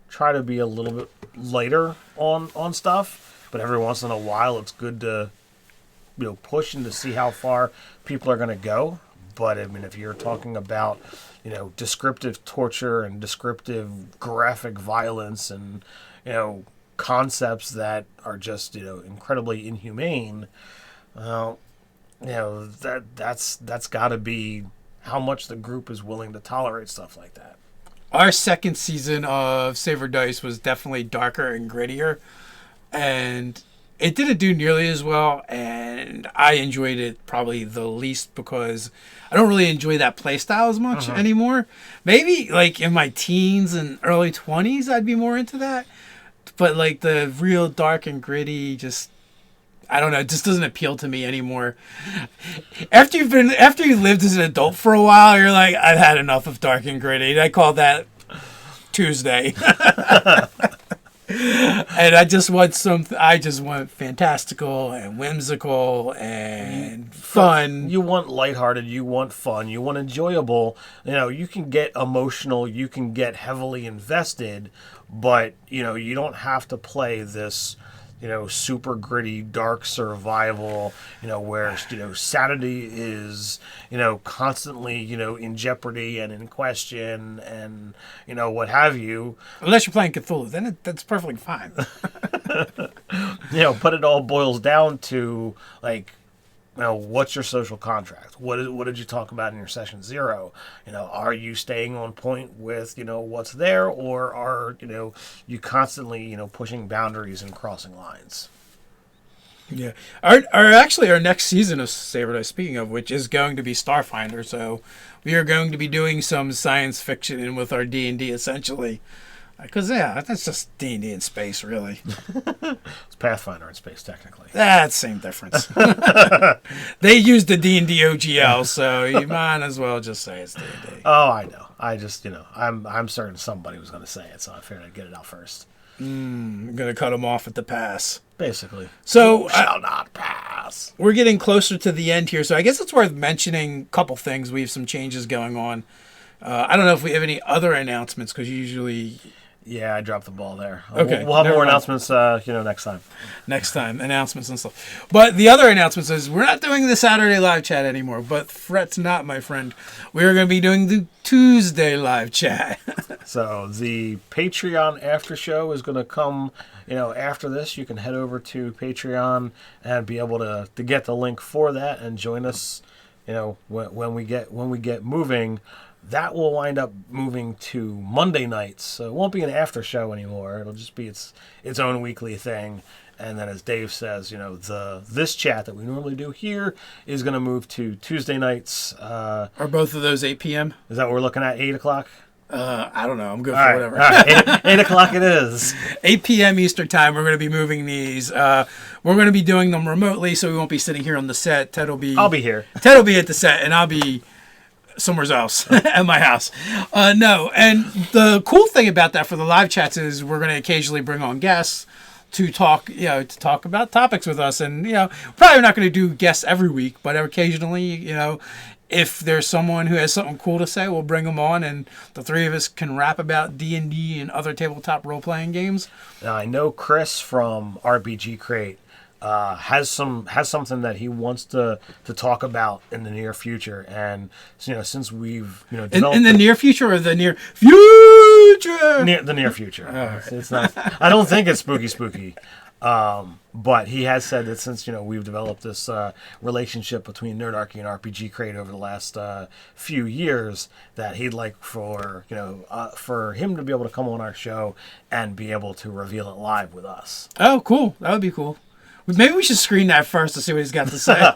try to be a little bit lighter on stuff. But every once in a while, it's good to push and to see how far people are going to go. But I mean, if you're talking about descriptive torture and descriptive graphic violence and concepts that are just incredibly inhumane, that's got to be how much the group is willing to tolerate stuff like that. Our second season of Saber Dice was definitely darker and grittier, and it didn't do nearly as well, and I enjoyed it probably the least because I don't really enjoy that play style as much anymore. Maybe like in my teens and early 20s I'd be more into that, but like the real dark and gritty, just I don't know, it just doesn't appeal to me anymore. After you lived as an adult for a while, you're like, I've had enough of dark and gritty. I call that Tuesday. And I just want fantastical and whimsical and fun. You want lighthearted, you want fun, you want enjoyable. You can get emotional, you can get heavily invested, but you don't have to play this super gritty, dark survival, where, sanity is, constantly, in jeopardy and in question and, what have you. Unless you're playing Cthulhu, then that's perfectly fine. But it all boils down to, like, what's your social contract? What did you talk about in your session 0? Are you staying on point with, what's there, or are, you constantly, pushing boundaries and crossing lines? Yeah. Our next season of Saber Dice, speaking of which, is going to be Starfinder, so we are going to be doing some science fiction with our D&D, essentially. Because, that's just D&D in space, really. It's Pathfinder in space, technically. That's same difference. They used the D&D OGL, so you might as well just say it's D&D. Oh, I know. I just, I'm certain somebody was going to say it, so I figured I'd get it out first. I'm going to cut them off at the pass. Basically. So, shall not pass. We're getting closer to the end here, so I guess it's worth mentioning a couple things. We have some changes going on. I don't know if we have any other announcements, because usually... Yeah, I dropped the ball there. Okay, We'll have never more mind. announcements, next time. Next time, announcements and stuff. But the other announcements is we're not doing the Saturday live chat anymore. But fret's not, my friend. We're going to be doing the Tuesday live chat. So the Patreon after show is going to come, after this. You can head over to Patreon and be able to get the link for that and join us, when we get moving. That will wind up moving to Monday nights, so it won't be an after show anymore. It'll just be its own weekly thing. And then, as Dave says, this chat that we normally do here is going to move to Tuesday nights. Are both of those 8 p.m.? Is that what we're looking at? 8 o'clock? I don't know. I'm good for All right, whatever. All right. 8 o'clock it is. 8 p.m. Eastern time. We're going to be moving these. We're going to be doing them remotely, so we won't be sitting here on the set. I'll be here. Ted will be at the set, and I'll be somewhere else at my house. No, and the cool thing about that for the live chats is we're going to occasionally bring on guests to talk, about topics with us, and probably not going to do guests every week, but occasionally, if there's someone who has something cool to say, we'll bring them on, and the three of us can rap about D&D and other tabletop role-playing games. Now, I know Chris from RPG Crate has something that he wants to talk about in the near future, and since we've developed in the near future or the near future, the near future. It's not. I don't think it's spooky. But he has said that since we've developed this relationship between Nerdarchy and RPG Crate over the last few years, that he'd like for him to be able to come on our show and be able to reveal it live with us. Oh, cool! That would be cool. Maybe we should screen that first to see what he's got to say.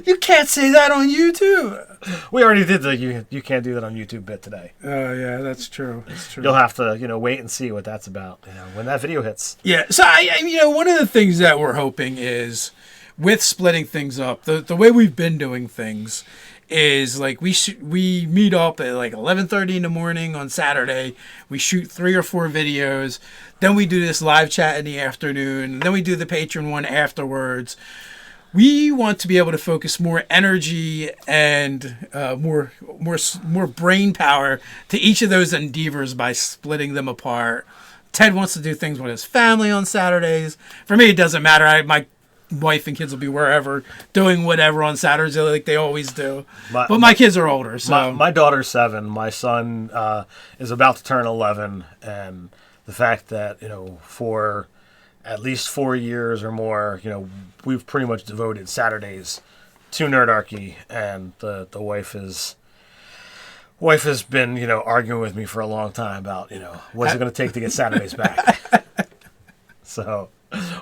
You can't say that on YouTube. We already did the you can't do that on YouTube bit today. Oh yeah, that's true. That's true. You'll have to wait and see what that's about when that video hits. Yeah. So I one of the things that we're hoping is with splitting things up, the way we've been doing things is like we meet up at like 11:30 in the morning on Saturday. We shoot 3 or 4 videos. Then we do this live chat in the afternoon. And then we do the Patreon one afterwards. We want to be able to focus more energy and more brain power to each of those endeavors by splitting them apart. Ted wants to do things with his family on Saturdays. For me, it doesn't matter. My wife and kids will be wherever doing whatever on Saturdays like they always do. But my kids are older, so my daughter's 7. My son is about to turn 11, and the fact that for at least 4 years or more, we've pretty much devoted Saturdays to Nerdarchy, and the wife has been arguing with me for a long time about what's it going to take to get Saturdays back. So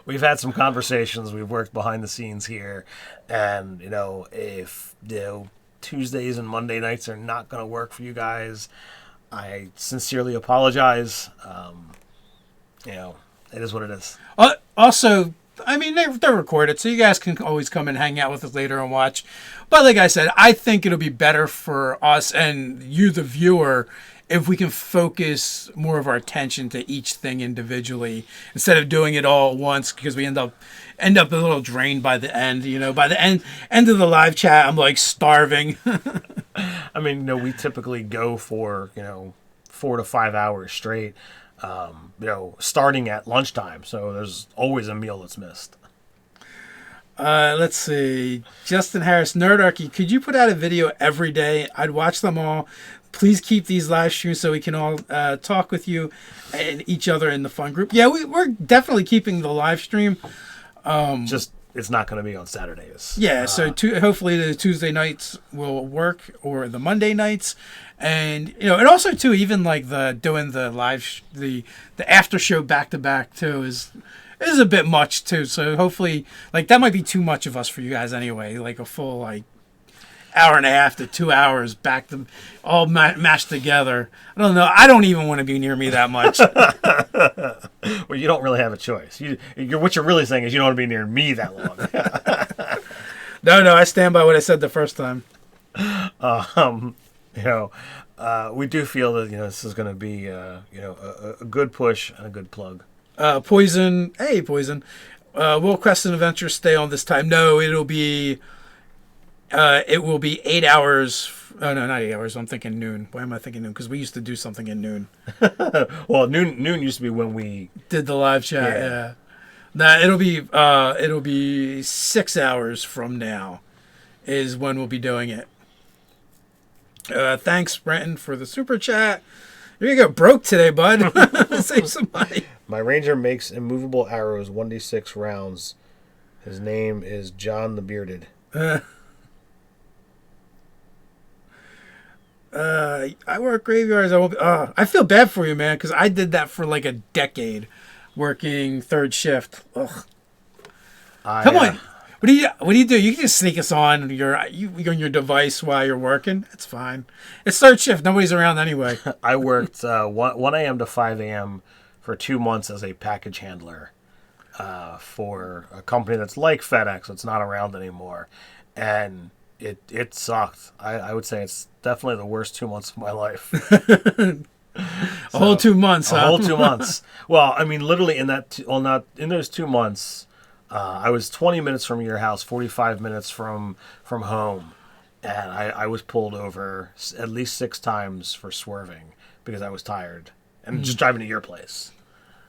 we've had some conversations. We've worked behind the scenes here, and if Tuesdays and Monday nights are not going to work for you guys, I sincerely apologize. It is what it is. Also, they're recorded, so you guys can always come and hang out with us later and watch. But like I said, I think it'll be better for us and you, the viewer, if we can focus more of our attention to each thing individually instead of doing it all at once, because we end up a little drained by the end. By the end of the live chat, I'm like starving. We typically go for 4 to 5 hours straight. Starting at lunchtime, so there's always a meal that's missed. Let's see. Justin Harris, Nerdarchy, could you put out a video every day? I'd watch them all. Please keep these live streams so we can all talk with you and each other in the fun group. Yeah, we're definitely keeping the live stream. Just it's not going to be on Saturdays. Yeah, so hopefully the Tuesday nights will work, or the Monday nights. And and also too, even like doing the live the after show back to back too is a bit much too. So hopefully, like, that might be too much of us for you guys anyway. Like a full hour and a half to 2 hours back to all mashed together. I don't know. I don't even want to be near me that much. Well, you don't really have a choice. What you're really saying is you don't want to be near me that long. No, I stand by what I said the first time. We do feel that this is going to be a good push and a good plug. Poison. Hey, Poison. Will Quest and Adventure stay on this time? No, it'll be It will be 8 hours. Oh, no, not 8 hours. I'm thinking noon. Why am I thinking noon? Because we used to do something at noon. Well, noon used to be when we did the live chat. Yeah. Nah, it'll be 6 hours from now is when we'll be doing it. Thanks, Brenton, for the super chat. You're gonna go broke today, bud. Save some money. My ranger makes immovable arrows 1d6 rounds. His name is John the Bearded. I work graveyards. I feel bad for you, man, because I did that for like a decade, working third shift. Ugh. Come on. What do you do? You can just sneak us on your device while you're working. It's fine. It's third shift. Nobody's around anyway. I worked 1 a.m. to 5 a.m. for 2 months as a package handler for a company that's like FedEx. It's not around anymore. And it sucked. I would say it's definitely the worst 2 months of my life. A whole 2 months, A whole 2 months. Well, I mean, literally in those 2 months, I was 20 minutes from your house, 45 minutes from home, and I was pulled over at least 6 times for swerving because I was tired and just driving to your place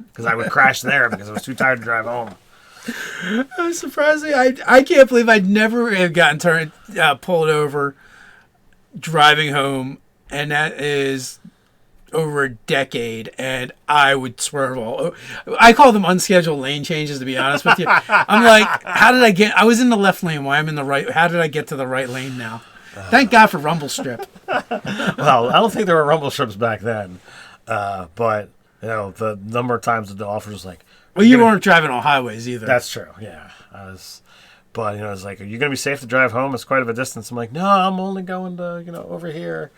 because I would crash there because I was too tired to drive home. Surprisingly, I can't believe I'd never have gotten pulled over driving home, and that is over a decade, and I would swerve I call them unscheduled lane changes, to be honest with you. I'm like, I was in the left lane, why I'm in the right, how did I get to the right lane now? Thank God for rumble strip. Well, I don't think there were rumble strips back then, but the number of times that the officer was like, well, you weren't driving on highways either. That's true, yeah. But it's like, are you going to be safe to drive home? It's quite of a distance. I'm like, no, I'm only going to over here.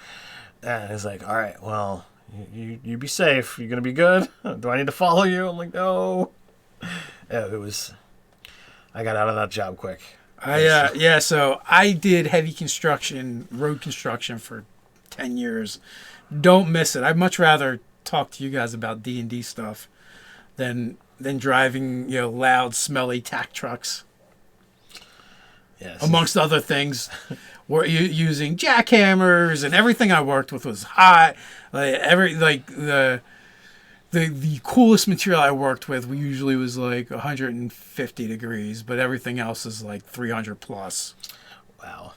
And he's like, all right, well, you be safe. You're going to be good? Do I need to follow you? I'm like, no. Yeah, I got out of that job quick. So I did heavy construction, road construction for 10 years. Don't miss it. I'd much rather talk to you guys about D&D stuff than driving, loud, smelly tack trucks. Yes. Amongst other things, we're using jackhammers, and everything I worked with was hot. The coolest material I worked with usually was like 150 degrees, but everything else is like 300 plus. Wow.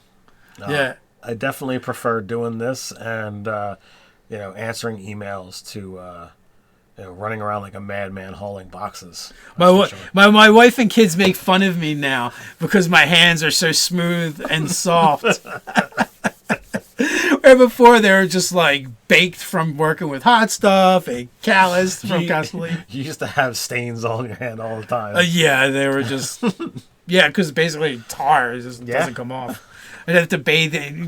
Yeah. I definitely prefer doing this and answering emails to running around like a madman hauling boxes. My wife and kids make fun of me now because my hands are so smooth and soft. Where before they were just like baked from working with hot stuff and calloused from constantly. You used to have stains on your hand all the time. Yeah, they were just because basically tar just doesn't come off. I'd have to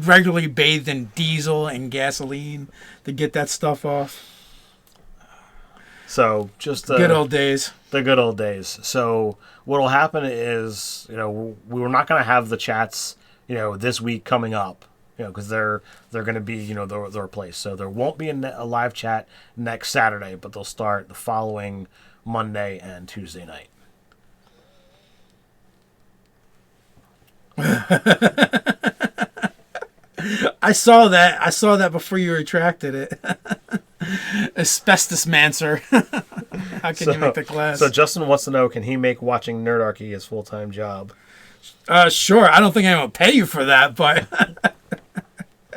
regularly bathe in diesel and gasoline to get that stuff off. So just good old days. The good old days. So what'll happen is, we're not going to have the chats, this week coming up, because they're going to be, they're replaced. So there won't be a live chat next Saturday, but they'll start the following Monday and Tuesday night. I saw that before you retracted it. Asbestos Mancer. How can you make the class? So Justin wants to know, can he make watching Nerdarchy his full-time job? Sure. I don't think I'm going to pay you for that, but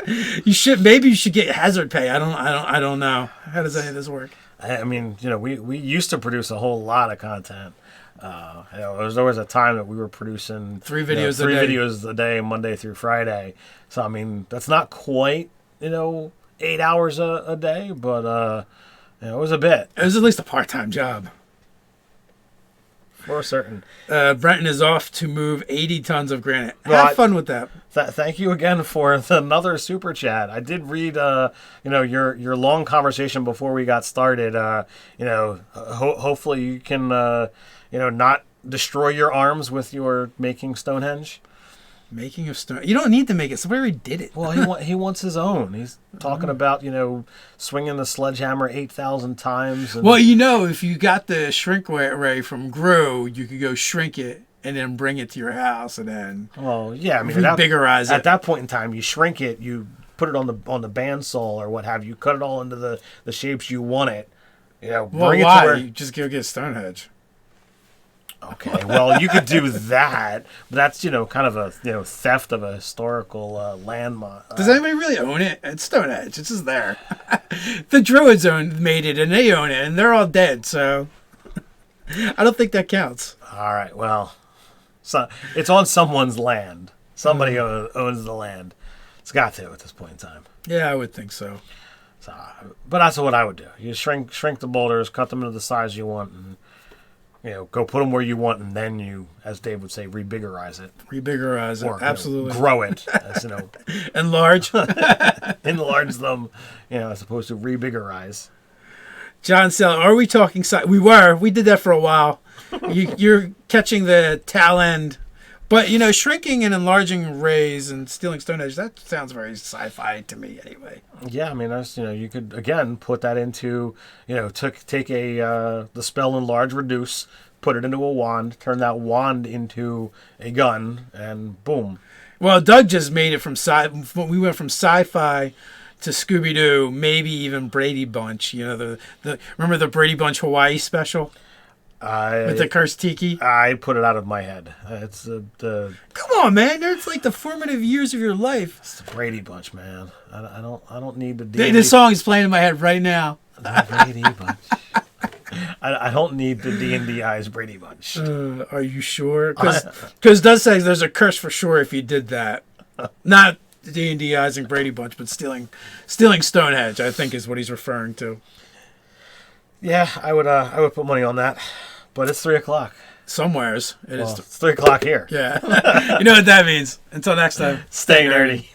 maybe you should get hazard pay. I don't know. How does any of this work? I mean, we used to produce a whole lot of content. There was always a time that we were producing 3 videos videos a day, Monday through Friday. So I mean, that's not quite 8 hours a day, but it was a bit. It was at least a part-time job. For certain. Brenton is off to move 80 tons of granite. Have fun with that. Thank you again for another super chat. I did read, your long conversation before we got started. Hopefully you can, not destroy your arms with your making Stonehenge. Making of stone. You don't need to make it. Somebody already did it. Well, he wants his own. He's talking about, swinging the sledgehammer 8,000 times. Well, if you got the shrink ray from Grow, you could go shrink it and then bring it to your house and then Well, yeah, I mean, rebiggerize at it. that point in time, you shrink it, you put it on the bandsaw or what have you, cut it all into the shapes you want it. You know, Well, bring it why? to where. You just go get Stonehenge. Okay, well, you could do that, but that's kind of a theft of a historical landmark. Does anybody really own it? It's Stonehenge. It's just there. The Druids made it, and they own it, and they're all dead. So I don't think that counts. All right, well, so it's on someone's land. Somebody owns the land. It's got to at this point in time. Yeah, I would think so. So, but that's what I would do. You shrink the boulders, cut them into the size you want, and go put them where you want, and then you, as Dave would say, rebiggerize it. Rebiggerize Or, it. Absolutely. grow it, as Enlarge. enlarge them, as opposed to rebiggerize. John Sell, are we talking we did that for a while. You're catching the tail end. But, shrinking and enlarging rays and stealing Stonehenge, that sounds very sci-fi to me anyway. Yeah, I mean, that's, you could, again, put that into, take the spell enlarge, reduce, put it into a wand, turn that wand into a gun, and boom. Well, Doug just made it we went from sci-fi to Scooby-Doo, maybe even Brady Bunch. Remember the Brady Bunch Hawaii special? With the cursed tiki? I put it out of my head. It's the Come on, man! It's like the formative years of your life. It's the Brady Bunch, man. I don't need the The song is playing in my head right now. The Brady Bunch. I don't need the D&Di's Brady Bunch. Are you sure? Because does say there's a curse for sure if you did that. Not D&Di's and Brady Bunch, but stealing Stonehenge, I think, is what he's referring to. Yeah, I would put money on that, but it's 3:00. Somewheres it is. It's 3:00 here. Yeah, you know what that means. Until next time, Stay nerdy.